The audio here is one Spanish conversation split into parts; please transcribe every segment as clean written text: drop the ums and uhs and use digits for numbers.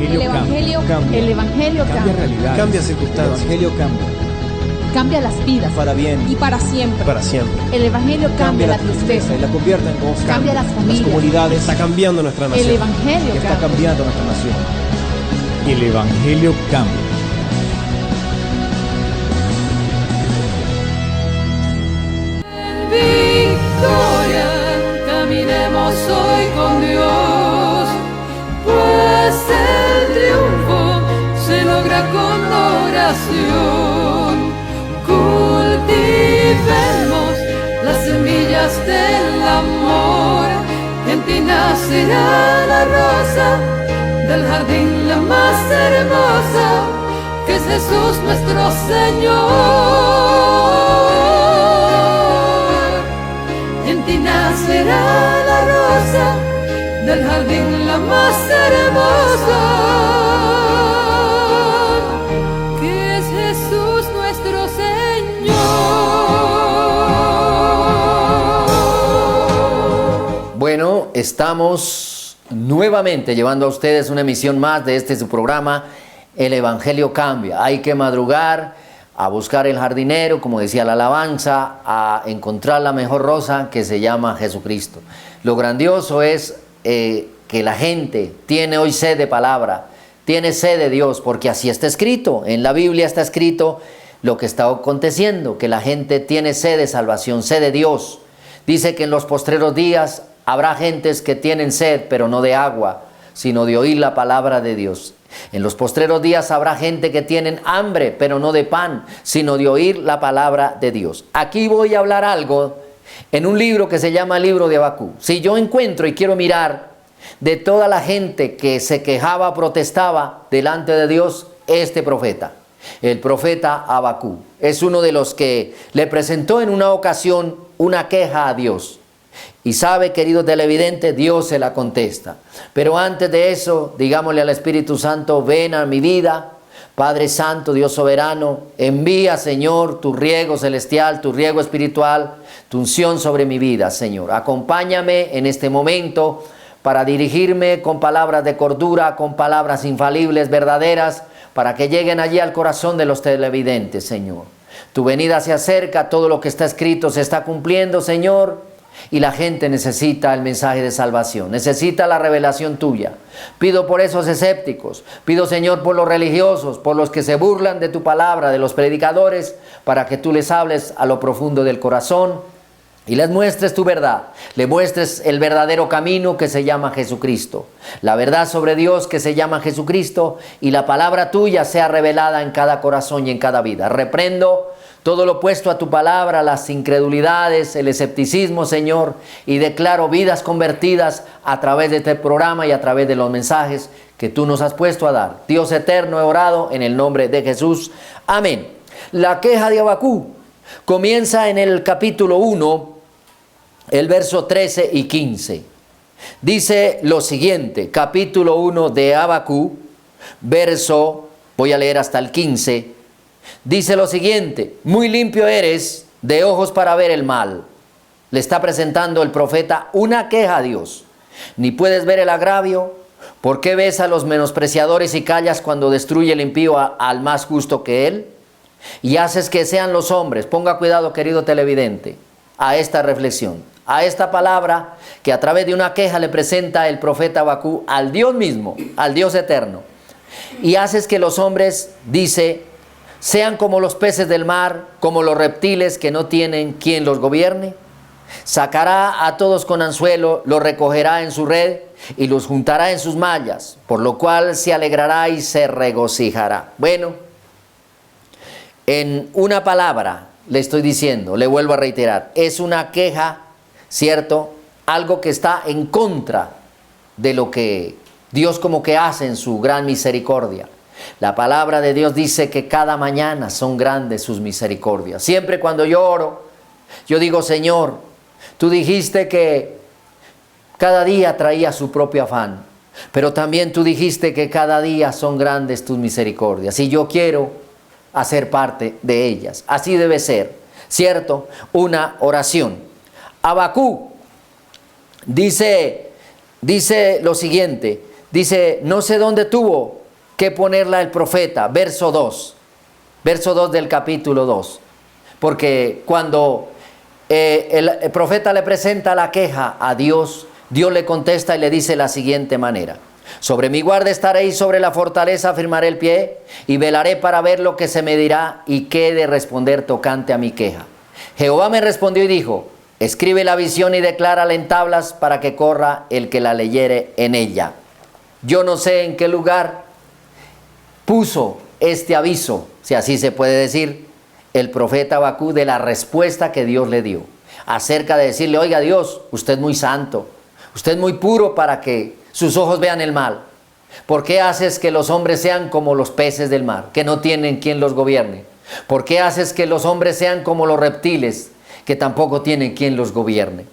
El Evangelio cambia cambia. realidades, Cambia circunstancias. el Evangelio cambia Cambia las vidas. para bien, Y para siempre. Para siempre. El Evangelio cambia la tristeza. y la convierte en gozo, Cambia las familias. comunidades, Está cambiando nuestra El nación. Evangelio que está cambia. cambiando nuestra nación. El Evangelio cambia. Victoria, caminemos hoy con Dios, pues el triunfo se logra con oración. Cultivemos las semillas del amor, en ti nacerá la rosa del jardín, la más hermosa, que es Jesús nuestro Señor. En ti nacerá la rosa del jardín, la más hermosa, que es Jesús nuestro Señor. Bueno, estamos nuevamente llevando a ustedes una emisión más de este su programa, El Evangelio Cambia. Hay que madrugar a buscar el jardinero, como decía la alabanza, a encontrar la mejor rosa que se llama Jesucristo. Lo grandioso es que la gente tiene hoy sed de palabra, tiene sed de Dios, porque así está escrito, en la Biblia está escrito lo que está aconteciendo, que la gente tiene sed de salvación, sed de Dios. Dice que en los postreros días habrá gentes que tienen sed, pero no de agua, sino de oír la palabra de Dios. En los postreros días habrá gente que tienen hambre, pero no de pan, sino de oír la palabra de Dios. Aquí voy a hablar algo en un libro que se llama el libro de Habacuc. Si yo encuentro y quiero mirar de toda la gente que se quejaba, protestaba delante de Dios, este profeta, el profeta Habacuc, es uno de los que le presentó en una ocasión una queja a Dios. Y sabe, querido televidente, Dios se la contesta. Pero antes de eso, digámosle al Espíritu Santo: ven a mi vida, Padre Santo, Dios soberano, envía, Señor, tu riego celestial, tu riego espiritual, tu unción sobre mi vida, Señor. Acompáñame en este momento para dirigirme con palabras de cordura, con palabras infalibles, verdaderas, para que lleguen allí al corazón de los televidentes, Señor. Tu venida se acerca, todo lo que está escrito se está cumpliendo, Señor. Y la gente necesita el mensaje de salvación, necesita la revelación tuya. Pido por esos escépticos, pido, Señor, por los religiosos, por los que se burlan de tu palabra, de los predicadores, para que tú les hables a lo profundo del corazón y les muestres tu verdad, le muestres el verdadero camino que se llama Jesucristo, la verdad sobre Dios que se llama Jesucristo, y la palabra tuya sea revelada en cada corazón y en cada vida. Reprendo todo lo opuesto a tu palabra, las incredulidades, el escepticismo, Señor, y declaro vidas convertidas a través de este programa y a través de los mensajes que tú nos has puesto a dar. Dios eterno, he orado en el nombre de Jesús. Amén. La queja de Habacuc comienza en el capítulo 1, el verso 13 y 15. Dice lo siguiente, capítulo 1 de Habacuc, verso, voy a leer hasta el 15. Dice lo siguiente: muy limpio eres de ojos para ver el mal. Le está presentando el profeta una queja a Dios. Ni puedes ver el agravio. ¿Por qué ves a los menospreciadores y callas cuando destruye el impío al más justo que él? Y haces que sean los hombres. Ponga cuidado, querido televidente, a esta reflexión, a esta palabra que a través de una queja le presenta el profeta Habacuc al Dios mismo, al Dios eterno. Y haces que los hombres, dice, sean como los peces del mar, como los reptiles que no tienen quien los gobierne. Sacará a todos con anzuelo, los recogerá en su red y los juntará en sus mallas, por lo cual se alegrará y se regocijará. Bueno, en una palabra le estoy diciendo, le vuelvo a reiterar, es una queja, ¿cierto? Algo que está en contra de lo que Dios como que hace en su gran misericordia. La palabra de Dios dice que cada mañana son grandes sus misericordias. Siempre cuando yo oro, yo digo: Señor, tú dijiste que cada día traía su propio afán, pero también tú dijiste que cada día son grandes tus misericordias, y yo quiero hacer parte de ellas. Así debe ser, ¿cierto? Una oración. Habacuc dice lo siguiente: Dice, no sé dónde tuvo que ponerla el profeta, verso 2 del capítulo 2. Porque cuando el profeta le presenta la queja a Dios, Dios le contesta y le dice la siguiente manera: sobre mi guarda estaré y sobre la fortaleza afirmaré el pie y velaré para ver lo que se me dirá y qué he de responder tocante a mi queja. Jehová me respondió y dijo, escribe la visión y declárala en tablas para que corra el que la leyere en ella. Yo no sé en qué lugar puso este aviso, si así se puede decir, el profeta Habacuc, de la respuesta que Dios le dio acerca de decirle, oiga Dios, usted es muy santo, usted es muy puro para que sus ojos vean el mal. ¿Por qué haces que los hombres sean como los peces del mar, que no tienen quien los gobierne? ¿Por qué haces que los hombres sean como los reptiles, que tampoco tienen quien los gobierne?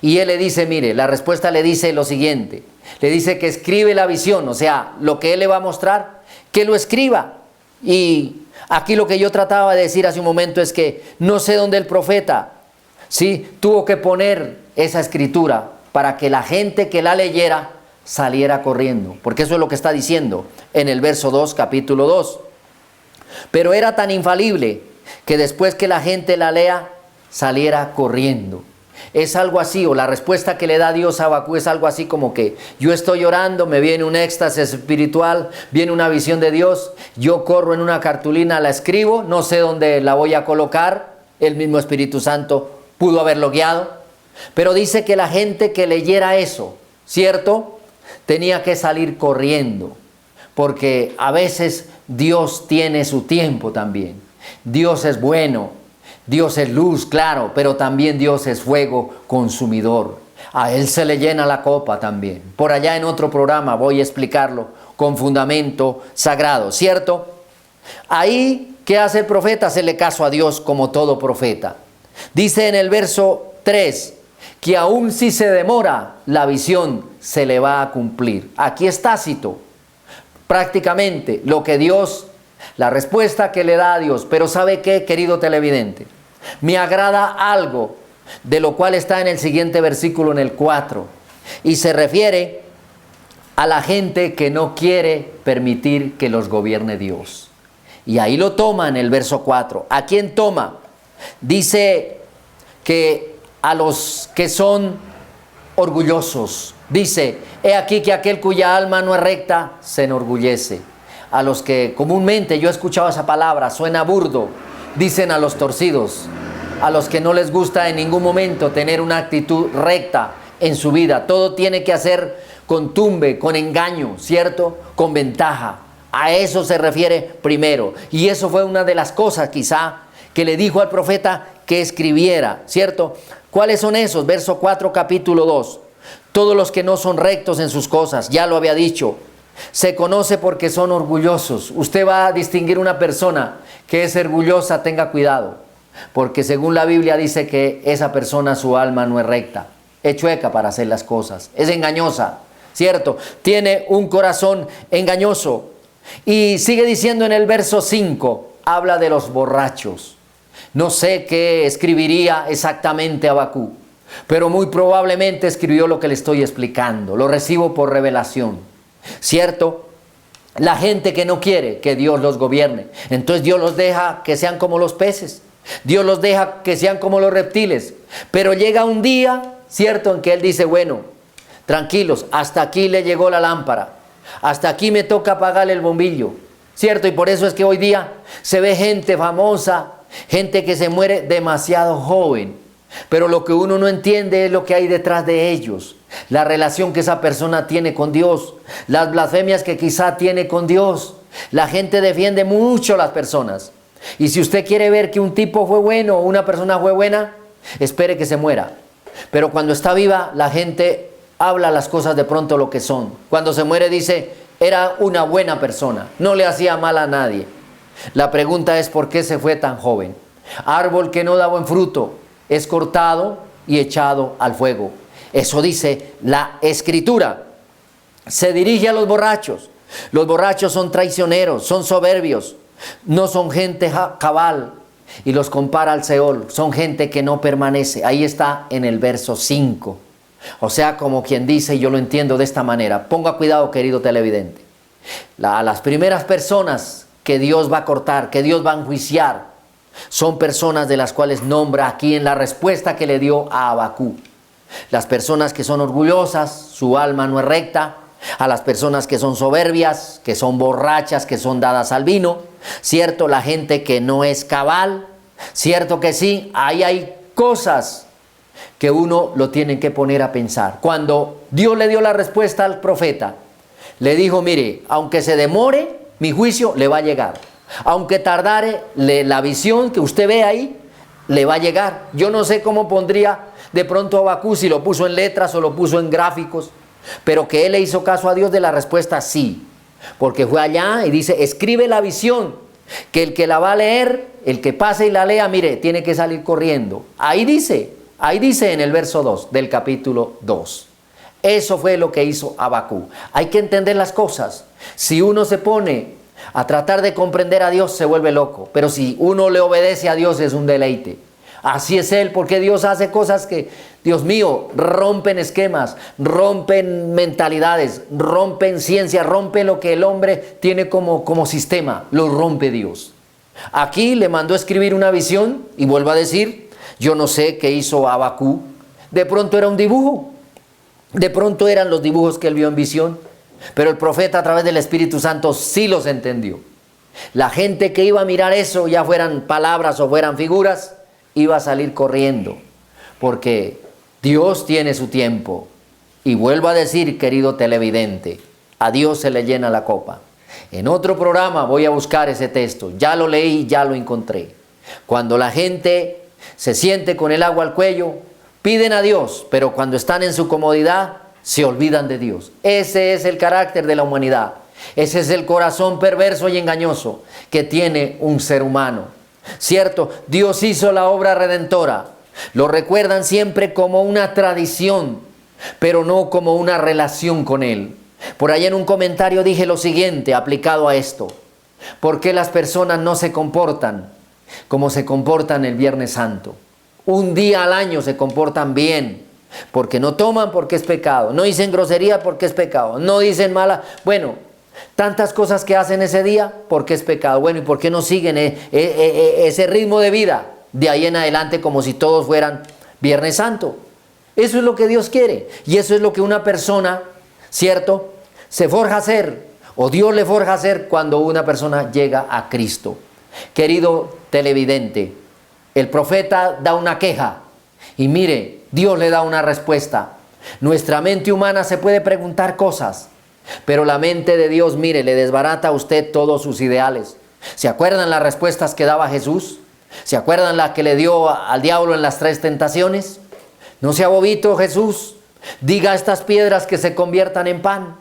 Y él le dice, mire, la respuesta le dice lo siguiente. Le dice que escribe la visión, o sea, lo que él le va a mostrar, que lo escriba. Y aquí lo que yo trataba de decir hace un momento es que no sé dónde el profeta, ¿sí?, tuvo que poner esa escritura para que la gente que la leyera saliera corriendo. Porque eso es lo que está diciendo en el verso 2, capítulo 2. Pero era tan infalible que después que la gente la lea, saliera corriendo. Es algo así, o la respuesta que le da Dios a Habacuc es algo así como que yo estoy orando, me viene un éxtasis espiritual, viene una visión de Dios, yo corro en una cartulina, la escribo, no sé dónde la voy a colocar, el mismo Espíritu Santo pudo haberlo guiado, pero dice que la gente que leyera eso, ¿cierto?, tenía que salir corriendo, porque a veces Dios tiene su tiempo también. Dios es bueno. Dios es luz, claro, pero también Dios es fuego consumidor. A Él se le llena la copa también. Por allá en otro programa voy a explicarlo con fundamento sagrado, ¿cierto? Ahí, ¿qué hace el profeta? Hacerle caso a Dios como todo profeta. Dice en el verso 3 que aun si se demora, la visión se le va a cumplir. Aquí es tácito, prácticamente lo que Dios, la respuesta que le da a Dios. Pero ¿sabe qué, querido televidente? Me agrada algo de lo cual está en el siguiente versículo, en el 4. Y se refiere a la gente que no quiere permitir que los gobierne Dios. Y ahí lo toma en el verso 4. ¿A quién toma? Dice que a los que son orgullosos. Dice, he aquí que aquel cuya alma no es recta se enorgullece. A los que comúnmente, yo he escuchado esa palabra, suena burdo, dicen a los torcidos, a los que no les gusta en ningún momento tener una actitud recta en su vida. Todo tiene que hacer con tumbe, con engaño, ¿cierto?, con ventaja. A eso se refiere primero. Y eso fue una de las cosas quizá que le dijo al profeta que escribiera, ¿cierto? ¿Cuáles son esos? Verso 4, capítulo 2. Todos los que no son rectos en sus cosas, ya lo había dicho, se conoce porque son orgullosos. Usted va a distinguir una persona que es orgullosa, tenga cuidado, porque según la Biblia dice que esa persona, su alma no es recta, es chueca para hacer las cosas, es engañosa, ¿cierto? Tiene un corazón engañoso. Y sigue diciendo en el verso 5, habla de los borrachos. No sé qué escribiría exactamente Habacuc, pero muy probablemente escribió lo que le estoy explicando, lo recibo por revelación, ¿cierto? La gente que no quiere que Dios los gobierne, entonces Dios los deja que sean como los peces, Dios los deja que sean como los reptiles, pero llega un día, ¿cierto?, en que Él dice, bueno, tranquilos, hasta aquí le llegó la lámpara, hasta aquí me toca apagarle el bombillo, ¿cierto? Y por eso es que hoy día se ve gente famosa, gente que se muere demasiado joven, pero lo que uno no entiende es lo que hay detrás de ellos, la relación que esa persona tiene con Dios, las blasfemias que quizá tiene con Dios. La gente defiende mucho a las personas, y si usted quiere ver que un tipo fue bueno o una persona fue buena, espere que se muera. Pero cuando está viva, la gente habla las cosas de pronto lo que son. Cuando se muere dice, era una buena persona, no le hacía mal a nadie. La pregunta es, ¿por qué se fue tan joven? Árbol que no da buen fruto es cortado y echado al fuego. Eso dice la Escritura. Se dirige a los borrachos. Los borrachos son traicioneros, son soberbios, no son gente cabal, y los compara al Seol. Son gente que no permanece. Ahí está en el verso 5. O sea, como quien dice, yo lo entiendo de esta manera. Ponga cuidado, querido televidente. Las primeras personas que Dios va a cortar, que Dios va a enjuiciar, son personas de las cuales nombra aquí en la respuesta que le dio a Habacuc. Las personas que son orgullosas, su alma no es recta. A las personas que son soberbias, que son borrachas, que son dadas al vino. Cierto, la gente que no es cabal. Cierto que sí, ahí hay cosas que uno lo tiene que poner a pensar. Cuando Dios le dio la respuesta al profeta, le dijo, mire, aunque se demore, mi juicio le va a llegar. Aunque tardare, la visión que usted ve ahí, le va a llegar. Yo no sé cómo pondría de pronto Habacuc, si lo puso en letras o lo puso en gráficos, pero que él le hizo caso a Dios de la respuesta, sí. Porque fue allá y dice, escribe la visión, que el que la va a leer, el que pase y la lea, mire, tiene que salir corriendo. Ahí dice en el verso 2 del capítulo 2. Eso fue lo que hizo Habacuc. Hay que entender las cosas. Si uno se pone a tratar de comprender a Dios, se vuelve loco. Pero si uno le obedece a Dios, es un deleite. Así es Él, porque Dios hace cosas que, Dios mío, rompen esquemas, rompen mentalidades, rompen ciencia, rompen lo que el hombre tiene como sistema, lo rompe Dios. Aquí le mandó a escribir una visión, y vuelvo a decir, yo no sé qué hizo Habacuc. De pronto era un dibujo, de pronto eran los dibujos que él vio en visión, pero el profeta a través del Espíritu Santo sí los entendió. La gente que iba a mirar eso, ya fueran palabras o fueran figuras, iba a salir corriendo, porque Dios tiene su tiempo. Y vuelvo a decir, querido televidente, a Dios se le llena la copa. En otro programa voy a buscar ese texto, ya lo leí, ya lo encontré. Cuando la gente se siente con el agua al cuello, piden a Dios, pero cuando están en su comodidad, se olvidan de Dios. Ese es el carácter de la humanidad. Ese es el corazón perverso y engañoso que tiene un ser humano. Cierto, Dios hizo la obra redentora. Lo recuerdan siempre como una tradición, pero no como una relación con Él. Por ahí en un comentario dije lo siguiente, aplicado a esto. ¿Por qué las personas no se comportan como se comportan el Viernes Santo? Un día al año se comportan bien, porque no toman porque es pecado, no dicen grosería porque es pecado, no dicen mala, bueno, tantas cosas que hacen ese día porque es pecado. Bueno, ¿y por qué no siguen ese ritmo de vida de ahí en adelante como si todos fueran Viernes Santo? Eso es lo que Dios quiere, y eso es lo que una persona, ¿cierto?, se forja a hacer, o Dios le forja a hacer cuando una persona llega a Cristo. Querido televidente, el profeta da una queja y mire, Dios le da una respuesta. Nuestra mente humana se puede preguntar cosas, pero la mente de Dios, mire, le desbarata a usted todos sus ideales. ¿Se acuerdan las respuestas que daba Jesús? ¿Se acuerdan las que le dio al diablo en las 3 tentaciones? No sea bobito Jesús, diga a estas piedras que se conviertan en pan.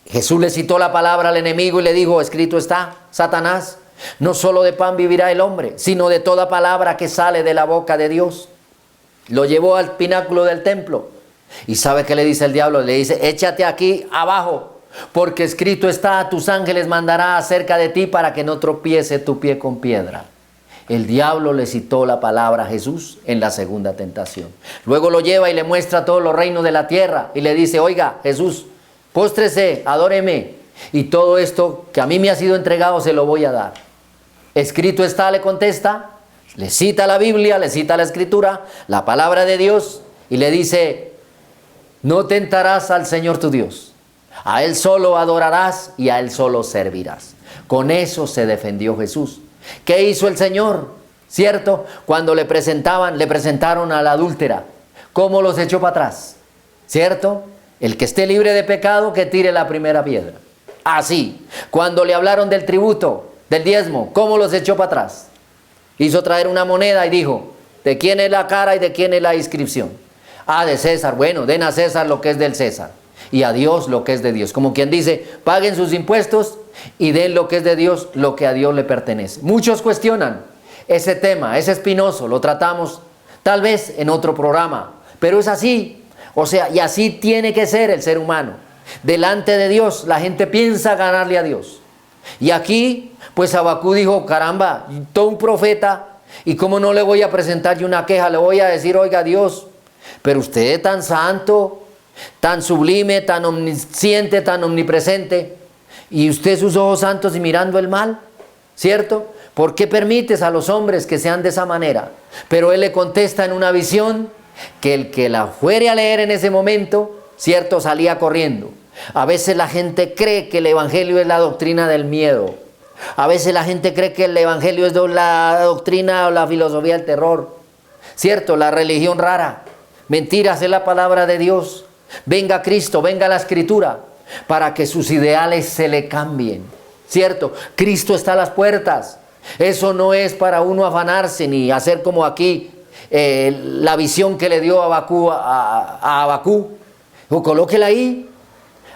Jesús le citó la palabra al enemigo y le dijo, escrito está, Satanás, no solo de pan vivirá el hombre, sino de toda palabra que sale de la boca de Dios. Lo llevó al pináculo del templo. ¿Y sabe qué le dice el diablo? Le dice, échate aquí abajo, porque escrito está, a tus ángeles mandará acerca de ti para que no tropiece tu pie con piedra. El diablo le citó la palabra a Jesús en la segunda tentación. Luego lo lleva y le muestra todos los reinos de la tierra y le dice, oiga Jesús, póstrese, adóreme, y todo esto que a mí me ha sido entregado se lo voy a dar. Escrito está, le contesta, le cita la Biblia, le cita la Escritura, la palabra de Dios, y le dice, no tentarás al Señor tu Dios, a Él solo adorarás y a Él solo servirás. Con eso se defendió Jesús. ¿Qué hizo el Señor? ¿Cierto? Cuando le presentaron a la adúltera, ¿cómo los echó para atrás? ¿Cierto? El que esté libre de pecado, que tire la primera piedra. Así, cuando le hablaron del tributo, del diezmo, ¿cómo los echó para atrás? Hizo traer una moneda y dijo, ¿de quién es la cara y de quién es la inscripción? Ah, de César. Bueno, den a César lo que es del César y a Dios lo que es de Dios. Como quien dice, paguen sus impuestos y den lo que es de Dios, lo que a Dios le pertenece. Muchos cuestionan ese tema, es espinoso, lo tratamos tal vez en otro programa, pero es así. O sea, y así tiene que ser el ser humano. Delante de Dios, la gente piensa ganarle a Dios. Y aquí, pues Habacuc dijo, caramba, todo un profeta, ¿y cómo no le voy a presentar yo una queja? Le voy a decir, oiga Dios, Pero usted tan santo, tan sublime, tan omnisciente, tan omnipresente, y usted sus ojos santos y mirando el mal, ¿cierto? ¿Por qué permites a los hombres que sean de esa manera? Pero él le contesta en una visión que el que la fuere a leer en ese momento, ¿cierto? Salía corriendo. A veces la gente cree que el evangelio es la doctrina del miedo. A veces la gente cree que el evangelio es la doctrina o la filosofía del terror, ¿cierto? La religión rara. Mentiras, es la palabra de Dios. Venga Cristo, venga la Escritura, para que sus ideales se le cambien, ¿cierto? Cristo está a las puertas. Eso no es para uno afanarse ni hacer como aquí la visión que le dio a Abacú. O colóquela ahí.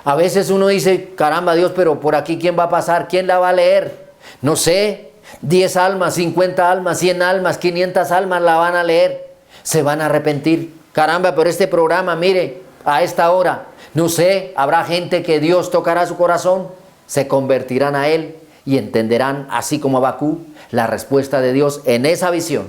A veces uno dice, caramba Dios, pero por aquí ¿quién va a pasar? ¿Quién la va a leer? No sé, 10 almas, 50 almas, 100 almas, 500 almas la van a leer. Se van a arrepentir. Caramba, pero este programa, mire, a esta hora, no sé, habrá gente que Dios tocará su corazón, se convertirán a Él y entenderán, así como Abacú, la respuesta de Dios en esa visión.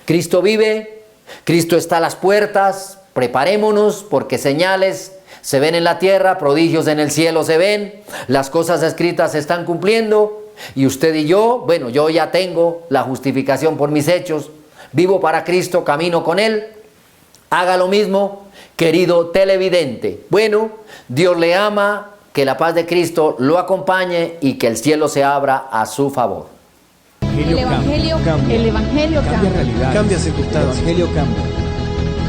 Cristo vive, Cristo está a las puertas, preparémonos porque señales se ven en la tierra, prodigios en el cielo se ven, las cosas escritas se están cumpliendo y usted y yo, bueno, yo ya tengo la justificación por mis hechos, vivo para Cristo, camino con Él. Haga lo mismo, querido televidente. Bueno, Dios le ama, que la paz de Cristo lo acompañe y que el cielo se abra a su favor. El evangelio cambia. El evangelio cambia. realidades. Cambia circunstancias. El evangelio cambia.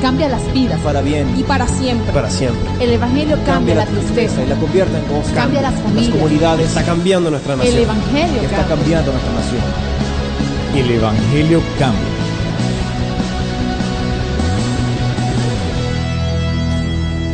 Cambia las vidas. Para bien, Y para siempre. para siempre. El evangelio cambia la tristeza. y la convierte en gozo. Cambia las familias. comunidades. Está cambiando nuestra nación. El evangelio Está cambia. cambiando nuestra nación. El evangelio cambia.